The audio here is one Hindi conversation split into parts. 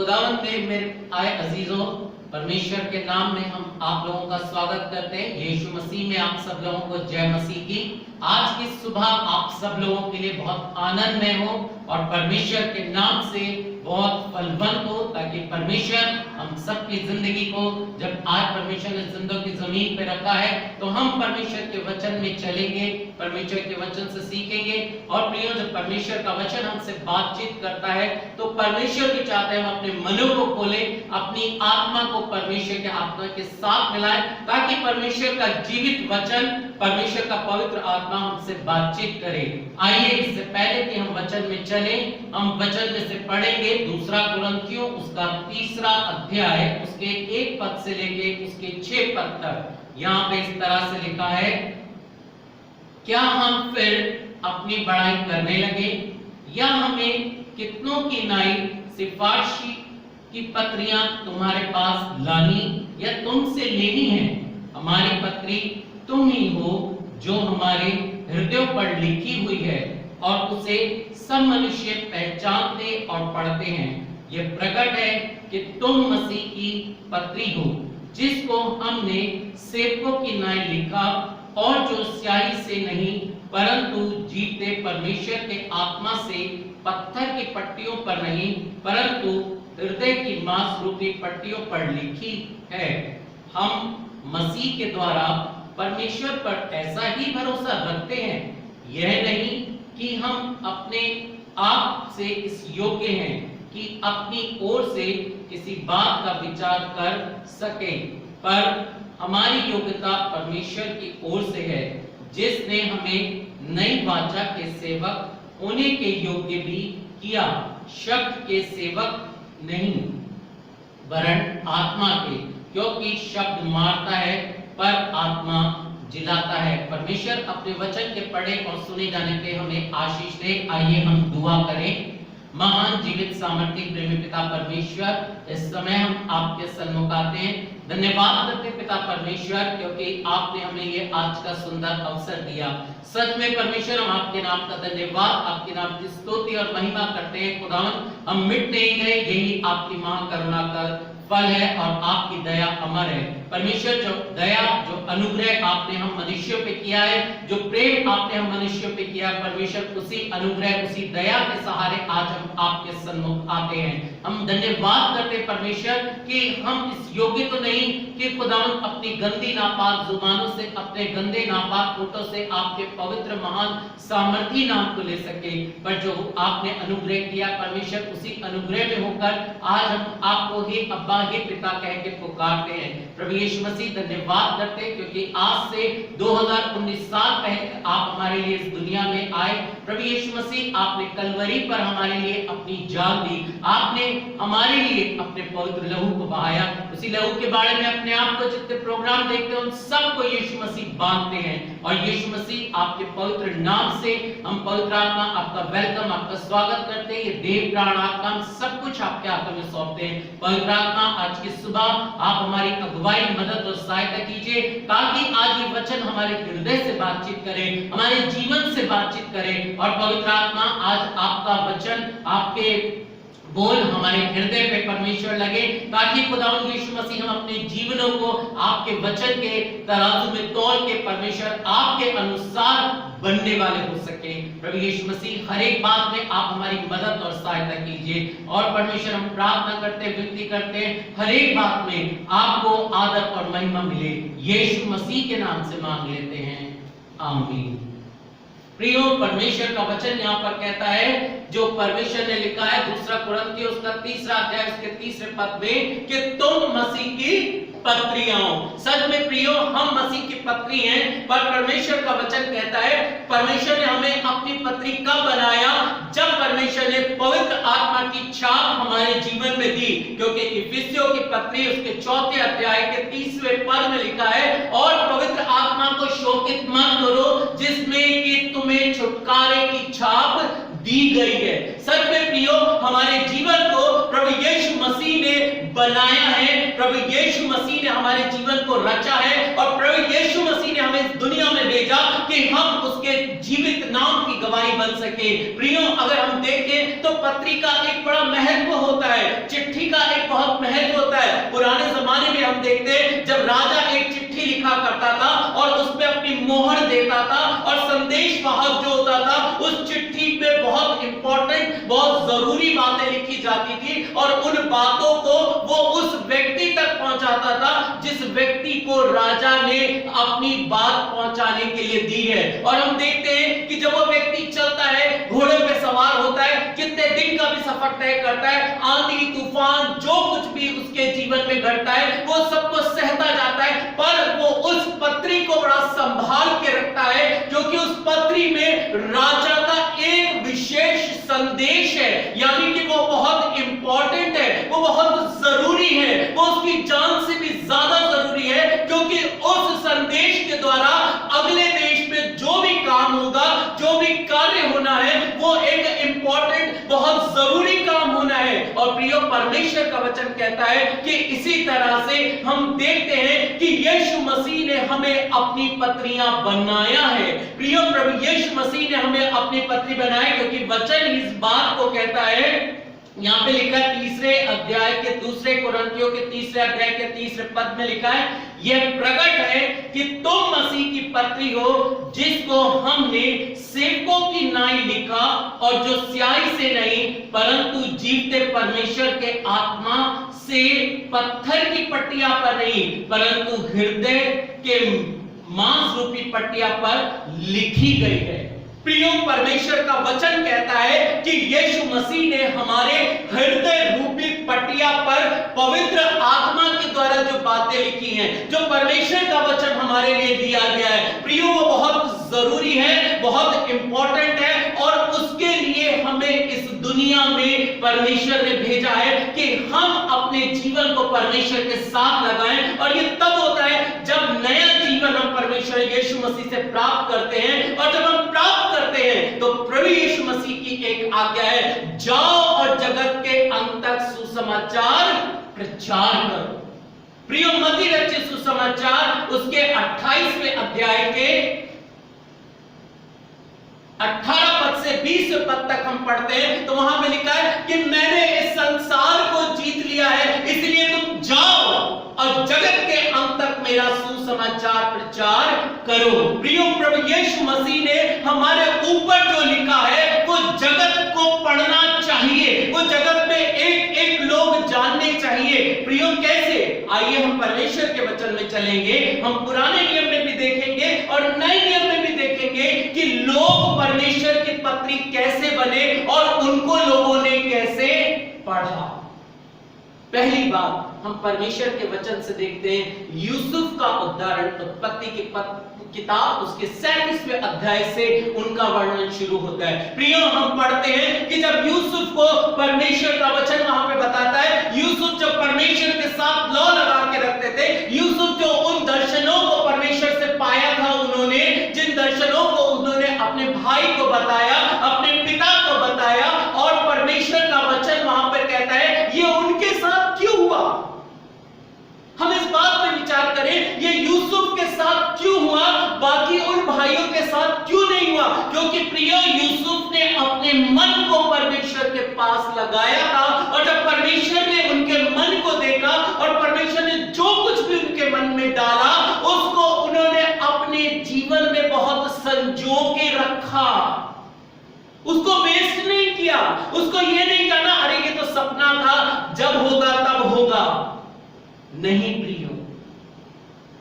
खुदावंद में मेरे आए अजीजों, परमेश्वर के नाम में हम आप लोगों का स्वागत करते हैं। यीशु मसीह में आप सब लोगों को जय मसीह की। आज की सुबह आप सब लोगों के लिए बहुत आनंदमय हो और परमेश्वर के नाम से बहुत फलवंत हो, ताकि परमेश्वर हम सबकी जिंदगी को, जब आज परमेश्वर ने जिंदगी की जमीन पे रखा है, तो हम परमेश्वर के वचन में चलेंगे, परमेश्वर के वचन से सीखेंगे। और प्रियो, जब परमेश्वर का वचन हमसे बातचीत करता है तो परमेश्वर भी चाहते हैं हम अपने मनों को खोलें, अपनी आत्मा को परमेश्वर के आत्मा के साथ मिलाएं, ताकि परमेश्वर का जीवित वचन, परमेश्वर का पवित्र आत्मा हमसे बातचीत करे। आइए, इससे पहले कि हम वचन में चलें, हम वचन में से पढ़ेंगे दूसरा कुरिन्थियों उसका 3 अध्याय, उसके 1 पद से लेके उसके 6 पद तक। यहाँ पे इस तरह से लिखा है, क्या हम फिर अपनी बड़ाई करने लगे, या हमें कितनों की नई सिफारिशी की पत्रियां तुम्हारे पास लानी या तुमसे लेनी है? हमारी पत्री तुम ही हो जो हमारे हृदयों पर लिखी हुई है और उसे सब मनुष्य पहचानते और पढ़ते हैं। यह प्रकट है कि तुम मसीह की पत्री हो, जिसको हमने सेवकों की नाई लिखा, और जो स्याही से नहीं परंतु जीते परमेश्वर के आत्मा से पत्थर की पट्टियों पर नहीं परंतु हृदय की मांस रूपी पट्टियों पर लिखी है। हम मसीह के द्वारा परमेश्वर पर ऐसा ही भरोसा रखते हैं, यह नहीं कि हम अपने आप से इस योग्य हैं कि अपनी ओर से किसी बात का विचार कर सकें, पर हमारी योग्यता परमेश्वर की ओर से है, जिसने हमें नई वाचा के सेवक होने के योग्य भी किया, शब्द के सेवक नहीं वरन आत्मा के, क्योंकि शब्द मारता है पर आत्मा जिलाता है। परमेश्वर अपने वचन के पढ़े और सुने जाने पे हमें आशीष दे। आइए हम दुआ करें। महान जीवित सामर्थ्य प्रेमी पिता परमेश्वर, इस समय हम आपके सन्मुख आते हैं, धन्यवाद करते पिता परमेश्वर, क्योंकि आपने हमें ये आज का सुंदर अवसर दिया। सच में परमेश्वर, हम आपके नाम का धन्यवाद, आपके नाम की स्तुति और महिमा करते हैं। खुदावन, हम मिट नहीं गए, यही आपकी महाकरुणा का फल है और आपकी दया अमर है। परमेश्वर, जो दया, जो अनुग्रह आपने हम मनुष्यों पे किया है, जो प्रेम आपने हम मनुष्यों पे किया, परमेश्वर उसी अनुग्रह, उसी दया के सहारे आज हम आपके सन्मुख आते हैं। हम धन्यवाद करते हैं परमेश्वर कि हम इस योग्य तो नहीं कि खुदावन अपनी गंदी नापाक जुबानों से, अपने गंदे नापाक होठों से आपके पवित्र महान सामर्थी नाम को ले सके, पर जो आपने अनुग्रह किया परमेश्वर, उसी अनुग्रह में होकर आज हम आपको ही अब्बा, ही पिता कह के पुकारते हैं। प्रभु यीशु मसीह, धन्यवाद करते हैं क्योंकि आज से 2019 साल पहले आप हमारे लिए इस दुनिया में आए। प्रभु यीशु मसीह, आपने कलवरी पर हमारे लिए अपनी जान दी, आपने हमारे लिए अपने पवित्र लहू को बहाया। उसी लहू के बारे में अपने आप को जितने प्रोग्राम देखते हैं उन सबको यीशु मसीह बांधते हैं, और यीशु मसीह आपके पवित्र नाम से हम पवित्र आत्मा आपका वेलकम, आपका स्वागत करते हैं। ये देव प्राण आत्मा हम सब कुछ आपके हाथों में सौंपते हैं। पवित्र आत्मा, आज की सुबह आप हमारी अगुवाई, मदद और सहायता कीजिए, ताकि आज ये वचन हमारे हृदय से बातचीत करे, हमारे जीवन से बातचीत करे। और पवित्र आत्मा, आज आपका वचन, आपके बोल हमारे हृदय पे परमेश्वर लगे, ताकि खुदावंद यीशु मसीह हम अपने जीवनों को आपके वचन के तराजू में तौल के परमेश्वर आपके अनुसार बनने वाले हो सके। प्रभु यीशु मसीह, हर एक बात में आप हमारी मदद और सहायता कीजिए। और परमेश्वर, हम प्रार्थना करते हैं, विनती करते हैं, हर एक बात में आपको आदर और महिमा मिले। यीशु मसीह के नाम से मांग लेते हैं, आमीन। प्रियो, परमेश्वर का वचन यहाँ पर कहता है, जो परमेश्वर ने लिखा है दूसरा कुरिन्थियों उसका 3 अध्याय उसके 3 पद में, कि तुम मसीह की पत्रियां हो। सच में प्रियो, हम मसीह की पत्री हैं, पर परमेश्वर का वचन कहता है, परमेश्वर ने हमें अपनी पत्री कब बनाया? जब परमेश्वर ने पवित्र आत्मा की छाप हमारे जीवन में दी। क्योंकि इफिसियों की पत्री उसके 4 अध्याय के 30वें पद में लिखा है, और पवित्र आत्मा को शोकित मत करो, जिसमें कि तुम्हें छुटकारे की छाप दी गई है। सच में प्रियो, हमारे जीवन को प्रभु यीशु मसीह ने बनाया है, प्रभु यीशु मसीह ने हमारे जीवन को रचा है, और प्रभु यीशु मसीह ने हमें इस दुनिया में भेजा कि कि हम उसके जीवित नाम की गवाही बन सके। प्रियो, अगर हम देखें तो पत्री का एक बड़ा महत्व होता है, चिट्ठी का एक बहुत महत्व होता है। पुराने जमाने में हम देखते हैं जब राजा एक चिट्ठी लिखा करता था और उसमें अपनी मोहर देता था और संदेश वाहक जो होता था उस चिट्ठी पे बहुत इंपॉर्टेंट, बहुत जरूरी बातें लिखी जाती थी और उन बातों को वो उस व्यक्ति तक पहुंचाता था जिस व्यक्ति को राजा ने अपनी बात पहुंचाने के लिए दी है। और हम देखते हैं कि जब वो व्यक्ति चलता है, घोड़े पे सवार होता है, कितने दिन का भी सफर तय करता है, आंधी तूफान जो कुछ भी उसके जीवन में घटता है वो सबको सहता जाता है, पर वो उस पत्री को बड़ा संभाल के रखता है क्योंकि उस पत्री में राजा का एक विशेष संदेश है, यानी कि वो बहुत इंपॉर्टेंट है, वो बहुत जरूरी है, वो उसकी जान से भी ज्यादा जरूरी है क्योंकि उस संदेश के द्वारा अगले देश में जो भी काम होगा, जो भी कार्य होना है, वो एक इंपॉर्टेंट, बहुत जरूरी काम होना है। और प्रियो, परमेश्वर का वचन कहता है कि इसी तरह से हम देखते हैं कि यीशु मसीह ने हमें अपनी पत्रियां बनाया है। प्रियो, प्रभु यीशु मसीह ने हमें अपनी पत्री बनाई क्योंकि वचन इस बात को कहता है, यहां पे लिखा है 3 अध्याय के 2 कुरिन्थियों के 3 अध्याय के 3 पद में लिखा है, यह प्रकट है कि तुम मसीह की पत्री हो जिसको हमने सेवकों की नाई लिखा और जो स्याही से नहीं परंतु जीवते परमेश्वर के आत्मा से पत्थर की पट्टियां पर नहीं परंतु हृदय के मांस रूपी पट्टियां पर लिखी गई है। प्रियो, परमेश्वर का वचन कहता है कि यीशु मसीह ने हमारे हृदय रूपी पटिया पर पवित्र आत्मा के द्वारा जो बातें लिखी हैं, जो परमेश्वर का वचन हमारे लिए दिया गया है, प्रियो वो बहुत जरूरी है, बहुत इंपॉर्टेंट है और उसके लिए हमें इस दुनिया में परमेश्वर ने भेजा है कि हम अपने जीवन को परमेश्वर के साथ लगाएं। और ये तब होता है जब नया जीवन हम परमेश्वर यीशु मसीह से प्राप्त करते हैं, और जब हम प्राप्त करते हैं तो प्रभु यीशु मसीह की एक आज्ञा है, जाओ और जगत के अंत तक सुसमाचार प्रचार करो। प्रियो, मत्ती रचित सुसमाचार उसके 28वें अध्याय के 18 पद से 20 पद तक हम पढ़ते हैं तो वहां पे लिखा है कि मैंने इस संसार को जीत लिया है, इसलिए तुम जाओ और जगत के अंत तक मेरा सुसमाचार प्रचार करो। प्रियो, प्रभु यीशु मसीह ने हमारे ऊपर जो लिखा है वो जगत को पढ़ना चाहिए, वो जगत में एक एक लोग जानने चाहिए। प्रियो, कैसे? आइए हम परमेश्वर के वचन में चलेंगे, हम पुराने नियम में भी देखेंगे और नए नियम में भी देखेंगे कि लोग परमेश्वर की पत्री कैसे बने और उनको लोगों ने कैसे पढ़ा। पहली बात हम परमेश्वर के वचन से देखते हैं, यूसुफ का उदाहरण उत्पत्ति की किताब उसके 37वें अध्याय से उनका वर्णन शुरू होता है। प्रियो, हम पढ़ते हैं कि जब यूसुफ को परमेश्वर का वचन वहां पे बताता है, यूसुफ जब परमेश्वर के साथ लौ लगा के रखते थे, यूसुफ जो उन दर्शनों को परमेश्वर से पाया था, उन्होंने जिन दर्शनों को उन्होंने अपने भाई को बताया, अपने पिता को बताया, और परमेश्वर का वचन वहां पर कहता है ये उनके साथ क्यों हुआ। हम इस बात पर विचार करें, ये यूसुफ के साथ क्यों हुआ, बाकी उन भाइयों के साथ क्यों नहीं हुआ? क्योंकि प्रिय, यूसुफ ने अपने मन को परमेश्वर के पास लगाया था, और जब परमेश्वर ने उनके मन को देखा और परमेश्वर ने जो कुछ भी उनके मन में डाला उसको उन्होंने अपने जीवन में बहुत संजो के रखा, उसको वेस्ट नहीं किया, उसको ये नहीं कहना अरे ये तो सपना था, जब होगा तब होगा। नहीं प्रियो,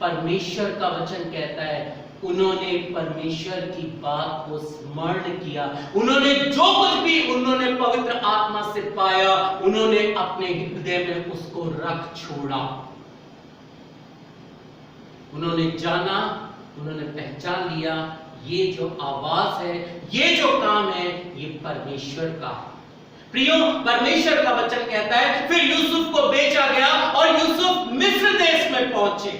परमेश्वर का वचन कहता है उन्होंने परमेश्वर की बात को स्मरण किया, उन्होंने जो कुछ भी उन्होंने पवित्र आत्मा से पाया उन्होंने अपने हृदय में उसको रख छोड़ा। उन्होंने जाना, उन्होंने पहचान लिया, ये जो आवाज है, ये जो काम है, ये परमेश्वर का है। प्रियो, परमेश्वर का वचन कहता है फिर यूसुफ को बेचा गया और यूसुफ मिस्र देश में पहुंचे।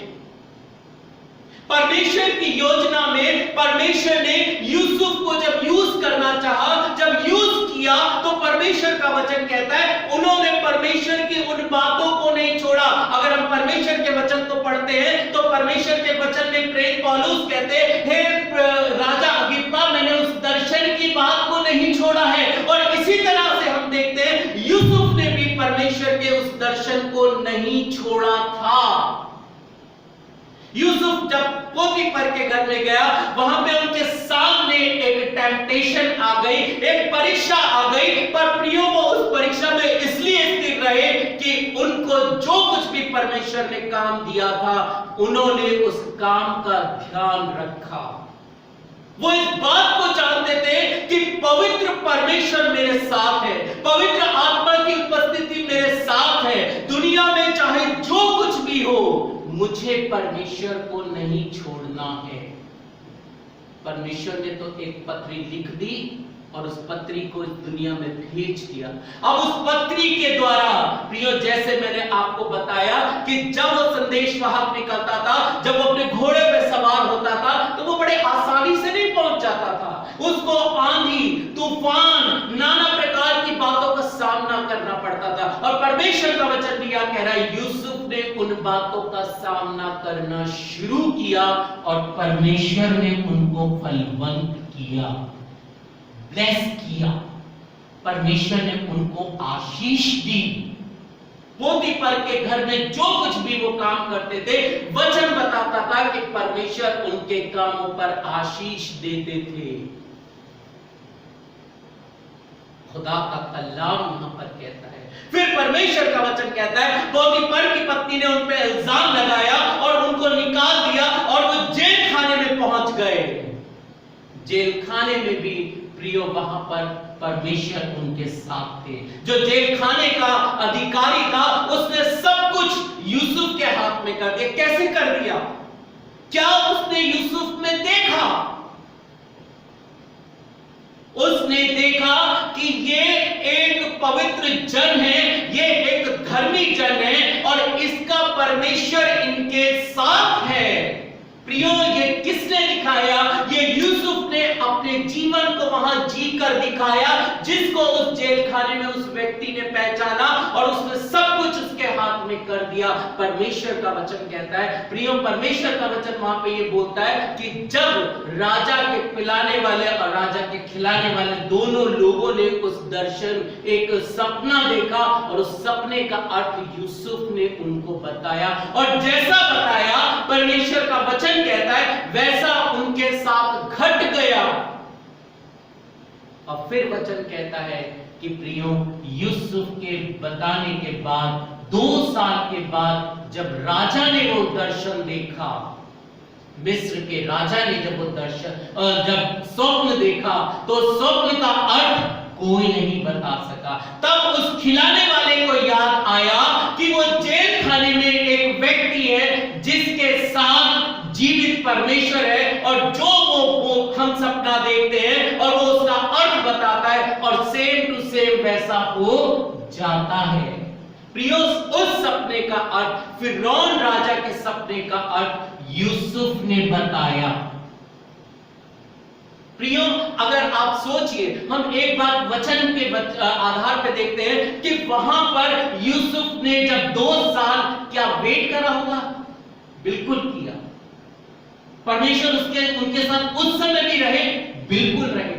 परमेश्वर की योजना में परमेश्वर ने यूसुफ को जब यूज करना चाहा, जब यूज किया, तो परमेश्वर का वचन कहता है उन्होंने परमेश्वर की उन बातों को नहीं छोड़ा। अगर हम परमेश्वर के वचन को पढ़ते हैं तो परमेश्वर के वचन में प्रेरित पौलुस कहते हैं, हे पोतीफर के घर में गया, वहां पे उनके सामने एक टेम्पटेशन आ गई, एक परीक्षा आ गई, पर प्रियो वो उस परीक्षा में इसलिए स्थिर रहे कि उनको जो कुछ भी परमेश्वर ने काम दिया था उन्होंने उस काम का ध्यान रखा। वो इस बात को जानते थे कि पवित्र परमेश्वर मेरे साथ है, पवित्र आत्मा की उपस्थिति मेरे साथ है, दुनिया में चाहे जो कुछ भी हो मुझे परमेश्वर को नहीं छोड़ना है। परमेश्वर ने तो एक पत्री लिख दी और उस पत्री को इस दुनिया में भेज दिया। अब उस पत्री के द्वारा प्रियो, जैसे मैंने आपको बताया कि जब वो संदेश वाहक निकलता था, जब वो अपने घोड़े पे सवार होता था तो वो बड़े आसानी से नहीं पहुंच जाता था। उसको आंधी, तूफान, नाना प्रकार की बातों का सामना करना पड़ता था। और परमेश्वर का वचन भी कह रहा है, यूसुफ ने उन बातों का सामना करना शुरू किया और परमेश्वर ने उनको फलवंत किया, ब्लेस किया। परमेश्वर ने उनको आशीष दी। पोतीफर के घर में जो कुछ भी वो काम करते थे, वचन बताता था कि परमेश्वर उनके कामों पर आशीष देते थे। खुदा का कलाम यहां पर कहता है, फिर परमेश्वर का वचन कहता है, पोतीफर की पत्नी ने उन पर इल्जाम लगाया और उनको निकाल दिया और वो जेल खाने में पहुंच गए। जेल खाने में भी प्रियो वहां पर परमेश्वर उनके साथ थे। जो जेल खाने का अधिकारी था उसने सब कुछ यूसुफ के हाथ में कर दिया। कैसे कर दिया? क्या उसने यूसुफ में देखा? उसने देखा कि ये एक पवित्र जन है, ये एक धर्मी जन है और इसका परमेश्वर इनके साथ है। प्रियो, ये किसने दिखाया? ये यूसुफ ने अपने जीवन को वहां जीकर दिखाया, जिसको उस जेल खाने में उस व्यक्ति ने पहचाना और उसने सब कुछ उसके हाथ में कर दिया। परमेश्वर का वचन कहता है, प्रियो, परमेश्वर का वचन वहां पे ये बोलता है कि जब राजा के पिलाने वाले और राजा के खिलाने वाले दोनों लोगों ने उस दर्शन, एक सपना देखा और उस सपने का अर्थ यूसुफ ने उनको बताया और जैसा बताया परमेश्वर का वचन कहता है वैसा उनके साथ घट गया। और फिर वचन कहता है कि प्रियो, यूसुफ के बताने के बाद 2 साल के बाद जब राजा ने वो दर्शन देखा, मिस्र के राजा ने जब वो दर्शन, जब स्वप्न देखा तो स्वप्न का अर्थ कोई नहीं बता सका। तब उस खिलाने वाले को याद आया कि वो जेल खाने में एक व्यक्ति है जिसके साथ जीवित परमेश्वर है और जो वो हम सपना देखते हैं और वो उसका अर्थ बताता है और सेम टू सेम वैसा हो जाता है। प्रियो, उस सपने का अर्थ, फिरौन राजा के सपने का अर्थ यूसुफ ने बताया। प्रियो, अगर आप सोचिए, हम एक बात वचन के आधार पे देखते हैं कि वहां पर यूसुफ ने जब 2 साल क्या वेट करा होगा? बिल्कुल किया। परमेश्वर उनके साथ उस समय भी रहे, बिल्कुल रहे,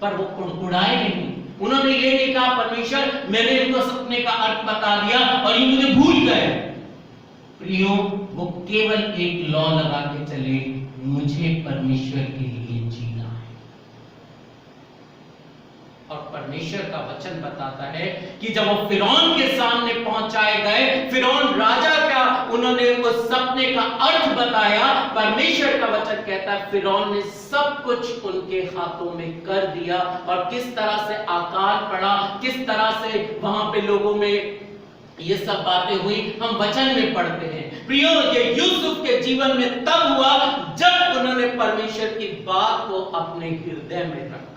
पर वो कुड़कुड़ाए नहीं। उन्होंने ये नहीं कहा परमेश्वर मैंने इनको सपने का अर्थ बता दिया और ये मुझे भूल गए। प्रियो, वो केवल एक लॉ लगा के चले, मुझे परमेश्वर के लिए जीना है। और परमेश्वर का वचन बताता है कि जब वो फिरौन के सामने पहुंचाए गए, फिरौन राजा का उन्होंने उस सपने का अर्थ बताया, परमेश्वर का वचन कहता है फिरौन ने सब कुछ उनके हाथों में कर दिया और किस तरह से अकाल पड़ा, किस तरह से वहां पे लोगों में ये सब बातें हुई, हम वचन में पढ़ते हैं। प्रियो, ये यूसुफ के जीवन में तब हुआ जब उन्होंने परमेश्वर की बात को अपने हृदय में रखा,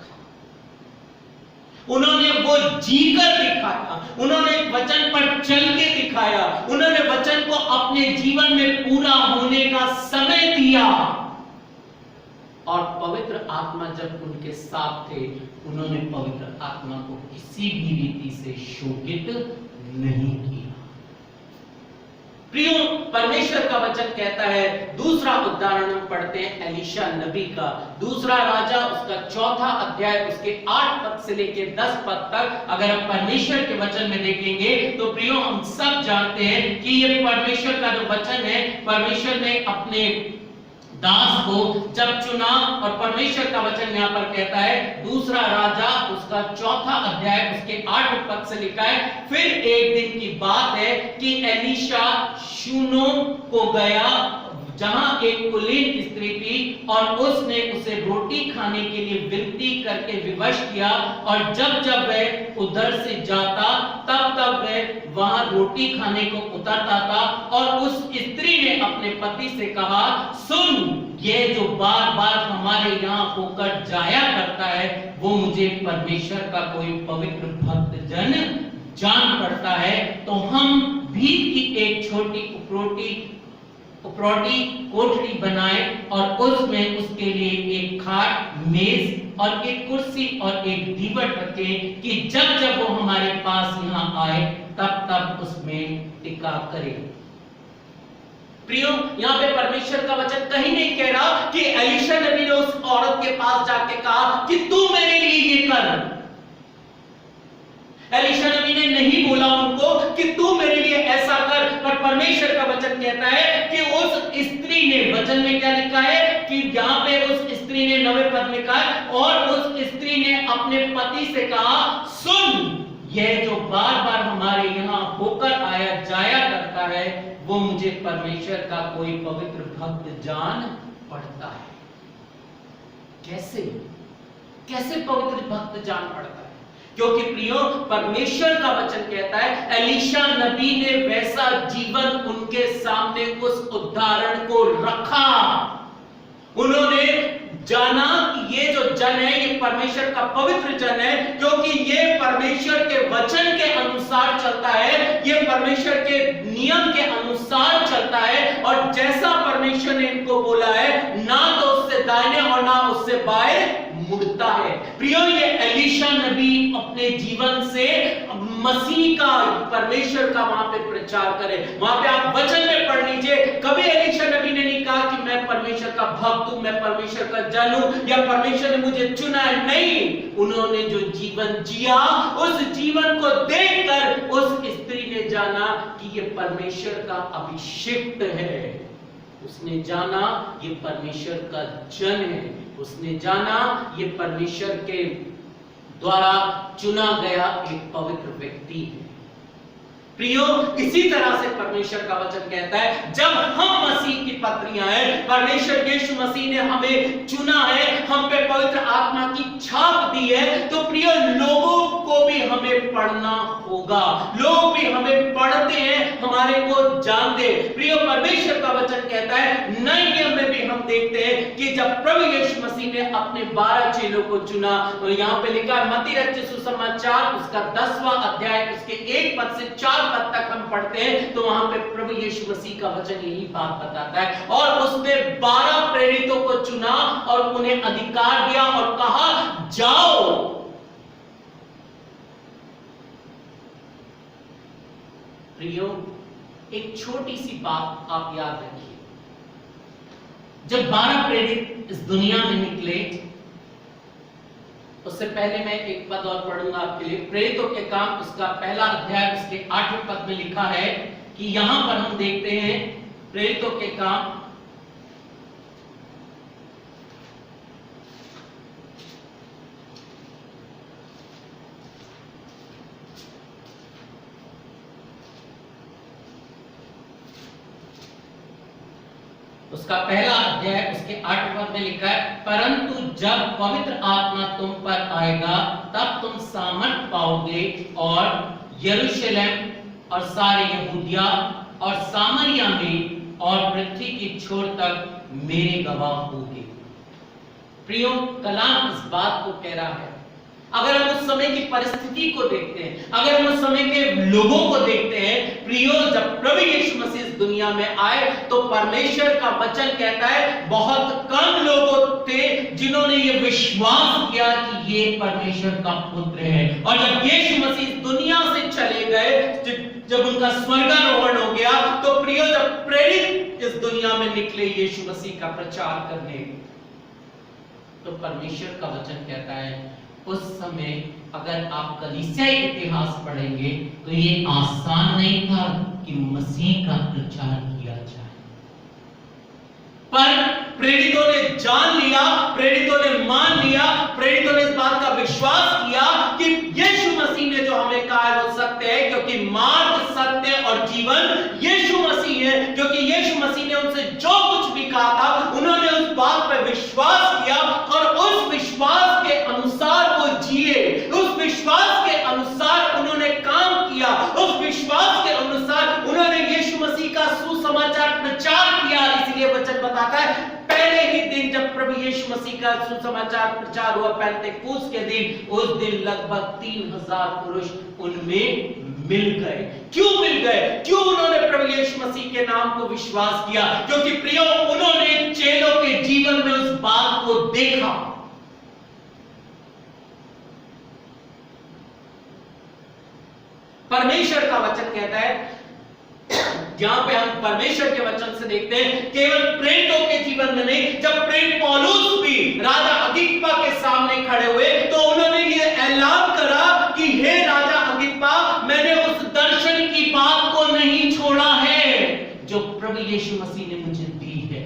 उन्होंने वो जीकर दिखाया, उन्होंने वचन पर चल के दिखाया, उन्होंने वचन को अपने जीवन में पूरा होने का समय दिया। और पवित्र आत्मा जब उनके साथ थे, उन्होंने पवित्र आत्मा को किसी भी रीति से शोभित नहीं किया। प्रियो, परमेश्वर का वचन कहता है, दूसरा उदाहरण हम पढ़ते हैं एलीशा नबी का, दूसरा राजा उसका 4था अध्याय उसके 8 पद से लेकर 10 पद तक। अगर हम परमेश्वर के वचन में देखेंगे तो प्रियो, हम सब जानते हैं कि ये परमेश्वर का जो वचन है, परमेश्वर ने अपने दास को जब चुना, और परमेश्वर का वचन यहाँ पर कहता है दूसरा राजा उसका 4 अध्याय उसके 8 पद से लिखा है, फिर एक दिन की बात है कि एलीशा शूनोम को गया जहां एक कुलीन स्त्री थी, और उसने उसे रोटी खाने के लिए विनती करके विवश किया, और जब जब वह उधर से जाता तब तब वह वहां रोटी खाने को उतरता था। और उस स्त्री ने अपने पति से कहा, सुन, ये जो बार बार हमारे यहाँ होकर जाया करता है वो मुझे परमेश्वर का कोई पवित्र भक्त जन जान पड़ता है, तो हम भीत की एक छोटी उपरोटी कोठरी बनाए और उसमें उसके लिए एक खाट, मेज और एक कुर्सी और एक दीवट रखे, कि जब जब वो हमारे पास यहाँ आए तब तब उसमें टिका करे। प्रियो, यहाँ पे परमेश्वर का वचन कहीं नहीं कह रहा कि एलीशा नबी ने उस औरत के पास जाके कहा कि तू मेरे लिए ये कर। एलीशा नबी ने नहीं बोला उनको कि तू मेरे लिए ऐसा कर, पर परमेश्वर का वचन कहता है कि उस स्त्री ने, वचन में क्या लिखा है कि यहाँ पे उस स्त्री ने 9वें पद में कहा, और उस स्त्री ने अपने पति से कहा, सुन, यह जो बार बार हमारे यहाँ होकर आया जाया करता है वो मुझे परमेश्वर का कोई पवित्र भक्त जान पड़ता है। कैसे कैसे पवित्र भक्त जान पड़ता है? क्योंकि प्रियो, परमेश्वर का वचन कहता है एलीशा नबी ने वैसा जीवन उनके सामने उस उदाहरण को रखा। उन्होंने जाना कि ये जो जन है ये परमेश्वर का पवित्र जन है, क्योंकि ये परमेश्वर के वचन के अनुसार चलता है, ये परमेश्वर के नियम के अनुसार चलता है, और जैसा परमेश्वर ने इनको बोला है ना तो उससे दाहिने और ना उससे बाएं मुड़ता है। प्रियो, ये एलीशा नबी अपने जीवन से मसीह का, परमेश्वर का वहां पे प्रचार करे। वहां पे आप वचन में पढ़ लीजिए, कभी एलीशा नबी ने नहीं कहा कि मैं परमेश्वर का भक्त हूं, मैं परमेश्वर का जन हूं, या परमेश्वर ने मुझे चुना है। नहीं, उन्होंने जो जीवन जिया उस जीवन को देखकर उस स्त्री ने जाना कि ये परमेश्वर का अभिषिक्त है। उसने जाना ये परमेश्वर का जन है, उसने जाना ये परमेश्वर के द्वारा चुना गया एक पवित्र व्यक्ति है। प्रियो, इसी तरह से परमेश्वर का वचन कहता है जब हम मसीह की पत्रियां हैं, परमेश्वर यीशु मसीह ने हमें चुना है, हम पे पवित्र आत्मा की छाप दी है, तो प्रियो लोगों को भी हमें पढ़ना होगा। लोग भी हमें पढ़ते हैं, हमारे को जानते। प्रियो, परमेश्वर का वचन कहता है नए नियम में भी हम देखते हैं कि जब प्रभु यीशु मसीह ने अपने 12 चेलों को चुना, तो यहाँ पे लिखा है मत्ती रचित सुसमाचार उसका 10वां अध्याय उसके 1 पद से 4 पद तक हम पढ़ते हैं, तो वहां पे प्रभु यीशु मसीह का वचन यही बात बताता है। और उसने 12 प्रेरितों को चुना और उन्हें अधिकार दिया और कहा जाओ। प्रियो, एक छोटी सी बात आप याद रखिए, जब 12 प्रेरित इस दुनिया में निकले, उससे पहले मैं एक पद और पढ़ूंगा आपके लिए। प्रेरितों के काम उसका 1 अध्याय उसके 8वें पद में लिखा है कि यहां पर हम देखते हैं प्रेरितों के काम उसका 1 अध्याय उसके 8वें पद में लिखा है, परंतु जब पवित्र आत्मा तुम पर आएगा तब तुम सामर्थ पाओगे और यरूशलेम और सारे यहूदिया और सामरिया में और पृथ्वी की छोर तक मेरे गवाह होगे। प्रियो, कलाम इस बात को कह रहा है, अगर हम उस समय की परिस्थिति को देखते हैं, अगर हम उस समय के लोगों को देखते हैं, प्रियो, जब प्रभु यीशु मसीह इस दुनिया में आए तो परमेश्वर का वचन कहता है बहुत कम लोग थे जिन्होंने ये विश्वास किया कि ये परमेश्वर का पुत्र है। और जब यीशु मसीह इस दुनिया से चले गए, जब उनका स्वर्गारोहण हो गया, तो प्रियो, जब प्रेरित इस दुनिया में निकले यीशु मसीह का प्रचार करने, तो परमेश्वर का वचन कहता है उस समय अगर आप कलीसिया इतिहास पढ़ेंगे तो ये आसान नहीं था कि मसीह का प्रचार किया जाए, पर विश्वास किया कि यीशु मसीह ने जो हमें कहा है वो सत्य है, क्योंकि मार्ग, सत्य और जीवन यीशु मसीह है। क्योंकि यीशु मसीह ने उनसे जो कुछ भी कहा था उन्होंने उस बात पर विश्वास किया और उस विश्वास के अनुसार वो जिए, उस विश्वास के अनुसार उन्होंने काम किया, उस विश्वास के अनुसार उन्होंने यीशु मसीह का सुसमाचार प्रचार किया। इसलिए वचन बताता है पहले ही दिन जब प्रभु यीशु मसीह का सुसमाचार प्रचार हुआ, पेंतेकोस्त के दिन, उस दिन लगभग 3000 पुरुष उनमें मिल गए। क्यों मिल गए? क्यों उन्होंने प्रभु यीशु मसीह के नाम को विश्वास किया? क्योंकि प्रियो, उन्होंने चेलों के जीवन में उस बात को देखा। परमेश्वर का वचन कहता है, जहां पे हम परमेश्वर के वचन से देखते हैं, केवल प्रेरितों के जीवन में नहीं, जब प्रेरित पौलुस भी राजा अग्रिप्पा के सामने खड़े हुए तो उन्होंने ये ऐलान करा कि हे राजा अग्रिप्पा, मैंने उस दर्शन की बात को नहीं छोड़ा है जो प्रभु यीशु मसीह ने मुझे दी है।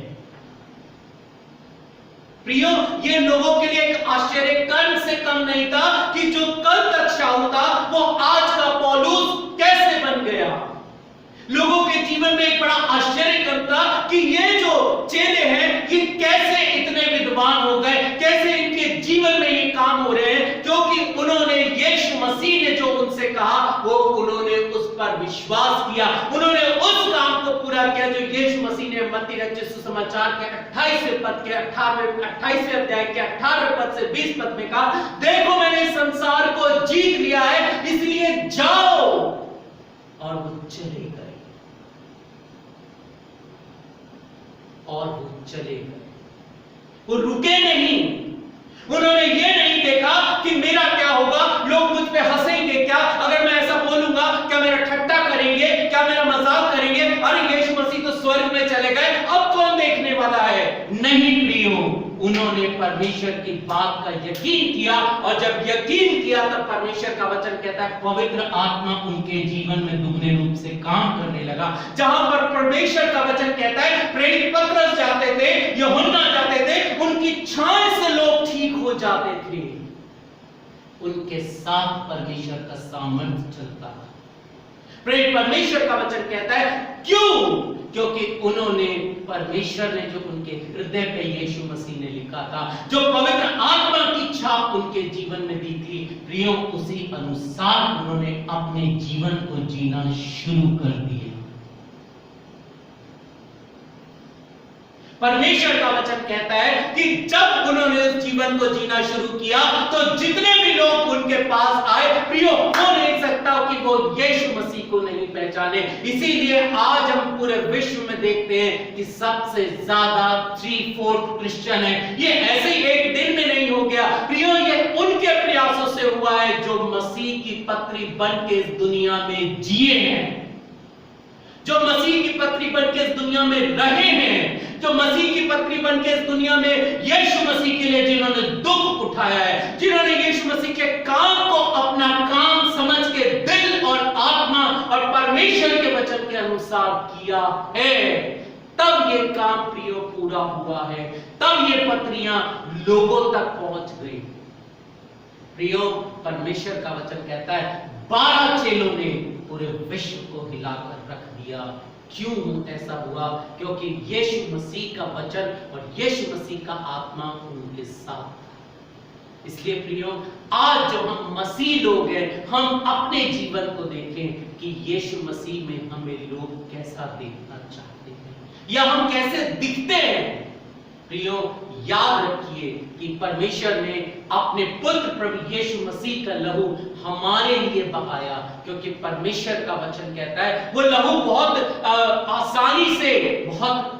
प्रियो, ये लोगों के लिए एक आश्चर्य कर्ण से कम नहीं था कि जो कल तक शाऊल था वो आज का पौलुस कैसे बन गया। लोगों के जीवन में एक बड़ा आश्चर्य करता कि ये जो चेले हैं ये कैसे इतने विद्वान हो गए, कैसे इनके जीवन में ये काम हो रहे हैं, क्योंकि उन्होंने यीशु मसीह ने जो उनसे कहा वो उन्होंने उस पर विश्वास किया, उन्होंने उस काम को पूरा किया जो यीशु मसीह ने मत्ती रचित सुसमाचार के 28वें पद के 28वें अध्याय के 18वें पद से 20 पद में कहा, देखो मैंने संसार को जीत लिया है, इसलिए जाओ। और वो चले गए, और वो चले गए, वो रुके नहीं। उन्होंने ये नहीं देखा कि मेरा क्या होगा, लोग मुझ पे हंसेंगे क्या, अगर मैं ऐसा बोलूंगा क्या मेरा ठट्टा करेंगे, क्या मेरा मजाक करेंगे, अरे यीशु मसीह तो स्वर्ग में चले गए, अब कौन देखने वाला है। नहीं प्रियो, उन्होंने परमेश्वर की बात का यकीन किया, और जब यकीन किया तब परमेश्वर का वचन कहता है पवित्र आत्मा उनके जीवन में दुगने रूप से काम करने लगा। जहां पर परमेश्वर का वचन कहता है प्रेरित पतरस जाते थे, यूहन्ना जाते थे, उनकी छाया से लोग ठीक हो जाते थे। उनके साथ परमेश्वर का सामर्थ्य चलता था। प्रेरित परमेश्वर का वचन कहता है क्यों? क्योंकि उन्होंने, परमेश्वर ने जो उनके हृदय पे यीशु मसीह ने लिखा था, जो पवित्र आत्मा की छाप उनके जीवन में दी थी, प्रियो उसी अनुसार उन्होंने अपने जीवन को जीना शुरू कर दिया। परमेश्वर का वचन कहता है कि जब उन्होंने उस जीवन को जीना शुरू किया तो जितने भी लोग उनके पास आए, प्रियो हो नहीं सकता कि वो यीशु मसीह को नहीं पहचाने। इसीलिए आज हम पूरे विश्व में देखते हैं कि सबसे ज्यादा 3/4 क्रिश्चियन है। ये ऐसे ही एक दिन में नहीं हो गया प्रियो, ये उनके प्रयासों से हुआ है जो मसीह की पत्री बन के इस दुनिया में जिए हैं, जो मसीह की पत्री बन के इस दुनिया में रहे हैं, जो मसीह की पत्री बन के इस दुनिया में यीशु मसीह के लिए जिन्होंने दुख उठाया है, जिन्होंने यीशु मसीह के काम को अपना काम समझ के दिल और आत्मा और परमेश्वर के वचन के अनुसार किया है, तब ये काम प्रियो पूरा हुआ है, तब ये पत्रियां लोगों तक पहुंच गई। प्रियो, परमेश्वर का वचन कहता है 12 चेलों ने पूरे विश्व को हिलाकर रख दिया। क्यों ऐसा हुआ? क्योंकि यीशु मसीह का वचन और यीशु मसीह का आत्मा उनके साथ था। इसलिए प्रियो, आज जो हम मसीह लोग हैं, हम अपने जीवन को देखें कि यीशु मसीह में हमें लोग कैसा देखना चाहते हैं या हम कैसे दिखते हैं। प्रियो, याद रखिए कि परमेश्वर ने अपने पुत्र प्रभु यीशु मसीह का लहू हमारे लिए बहाया, क्योंकि परमेश्वर का वचन कहता है वो लहू बहुत आसानी से, बहुत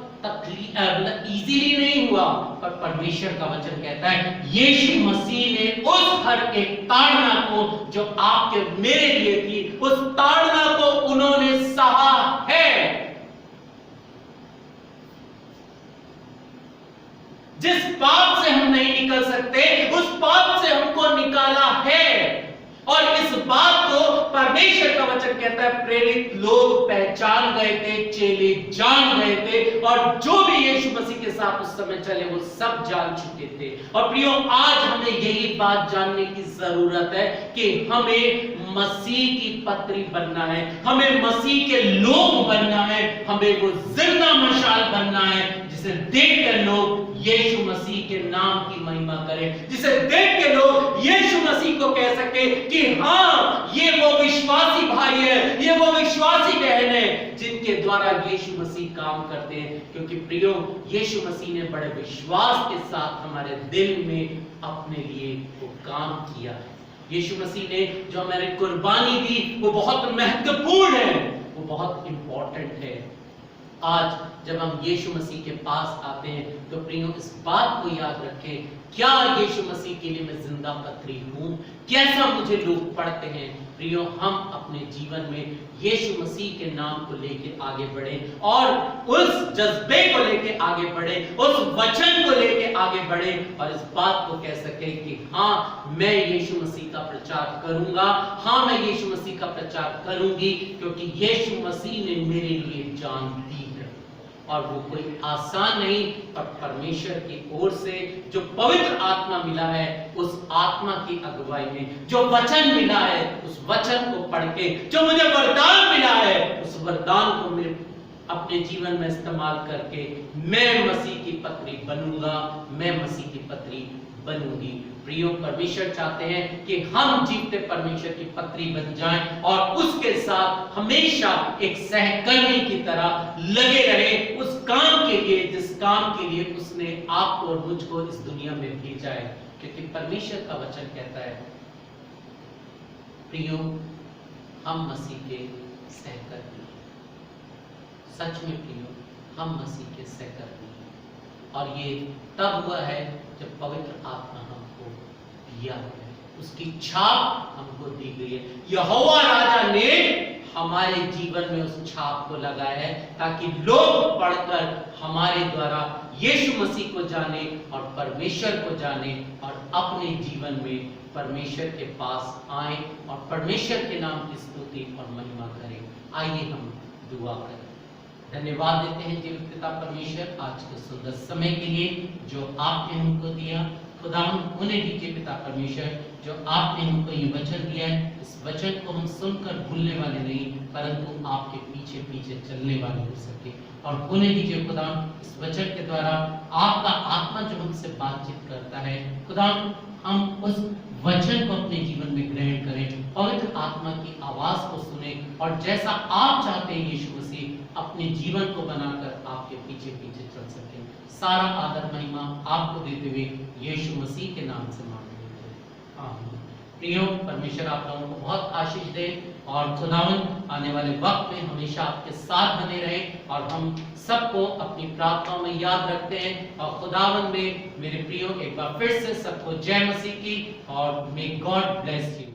इजीली नहीं हुआ, पर परमेश्वर का वचन कहता है यीशु मसीह ने उस हर एक ताड़ना को जो आपके मेरे लिए थी, उस ताड़ना को उन्होंने सहा है। जिस पाप से हम नहीं निकल सकते, उस पाप से हमको निकाला है, और इस बात को परमेश्वर परमेश्वर का वचन कहता है प्रेरित लोग पहचान गए थे, चेले जान गए थे, और जो भी यीशु मसीह के साथ उस समय चले वो सब जान चुके थे। और प्रियो, आज हमें यही बात जानने की जरूरत है कि हमें मसीह की पत्री बनना है, हमें मसीह के लोग बनना है, हमें वो जिंदा मशाल बनना है जिसे देखकर लोग यीशु मसीह के नाम की महिमा करें, जिसे देख के लोग यीशु मसीह को कह सके कि हाँ, ये वो विश्वासी भाई है, ये वो विश्वासी बहन है जिनके द्वारा यीशु मसीह काम करते हैं। क्योंकि प्रियो, यीशु मसीह ने बड़े विश्वास के साथ हमारे दिल में अपने लिए वो काम किया है। यीशु मसीह ने जो हमारे कुर्बानी दी वो बहुत महत्वपूर्ण है, वो बहुत इंपॉर्टेंट है। आज जब हम यीशु मसीह के पास आते हैं तो प्रियो, इस बात को याद रखें, क्या यीशु मसीह के लिए मैं जिंदा पत्री हूं? कैसा मुझे लोग पढ़ते हैं? प्रियो, हम अपने जीवन में यीशु मसीह के नाम को लेके आगे बढ़े और उस जज्बे को लेके आगे बढ़े, उस वचन को लेके आगे बढ़े और इस बात को कह सके कि हाँ, मैं यीशु मसीह का प्रचार करूंगा, हाँ, मैं यीशु मसीह का प्रचार करूंगी, क्योंकि यीशु मसीह ने मेरे लिए जान दी है। और वो कोई आसान नहीं, पर परमेश्वर की ओर से जो पवित्र आत्मा मिला है, उस आत्मा की अगुवाई में जो वचन मिला है, उस वचन को पढ़ के जो मुझे वरदान मिला है, उस वरदान को मेरे अपने जीवन में इस्तेमाल करके मैं मसीह की पत्री बनूंगा, मैं मसीह की पत्री बनूंगी। प्रियो, परमेश्वर चाहते हैं कि हम जीवते परमेश्वर की पत्री बन जाएं और उसके साथ हमेशा एक सहकर्मी की तरह लगे रहे उस काम के लिए जिस काम के लिए उसने आपको और मुझको इस दुनिया में भेजा है। क्योंकि परमेश्वर का वचन कहता है, प्रियो, हम मसीह के सहकर्मी हैं। सच में प्रियो, हम मसीह के सहकर्मी हैं। और ये तब हुआ है जब पवित्र आत्मा हमको दिया है, उसकी छाप हमको दी गई है। यहोवा राजा ने हमारे जीवन में उस छाप को लगाया है ताकि लोग पढ़कर हमारे द्वारा यीशु मसीह को जाने और परमेश्वर को जाने और अपने जीवन में परमेश्वर के पास आए और परमेश्वर के नाम की स्तुति और महिमा करें। आइए हम दुआ करें। धन्यवाद देते हैं जीवित पिता परमेश्वर आज के सुंदर समय के लिए जो आपने हमको दिया। खुदा, हम उन्हें दीजिए पिता परमेश्वर जो आपने हमको ये वचन दिया है, इस वचन को हम सुनकर भूलने वाले नहीं, परंतु आपके पीछे पीछे चलने वाले हो सके। और उन्हें दीजिए खुदा, इस वचन के द्वारा आपका आत्मा जो हमसे बातचीत करता है, खुदा, हम उस वचन को अपने जीवन में ग्रहण करें, पवित्र आत्मा की आवाज को सुने और जैसा आप चाहते हैं यीशु मसीह अपने जीवन को बनाकर आपके पीछे पीछे चल सके। सारा आदर महिमा आपको देते हुए यीशु मसीह के नाम से मांगते हैं, आमीन। प्रियो, परमेश्वर आप लोगों को बहुत आशीष दे और खुदावन आने वाले वक्त में हमेशा आपके साथ बने रहे और हम सबको अपनी प्रार्थनाओं में याद रखते हैं। और खुदावन में मेरे प्रियो एक बार फिर से सबको जय मसीह की और मे गॉड ब्लेस यू।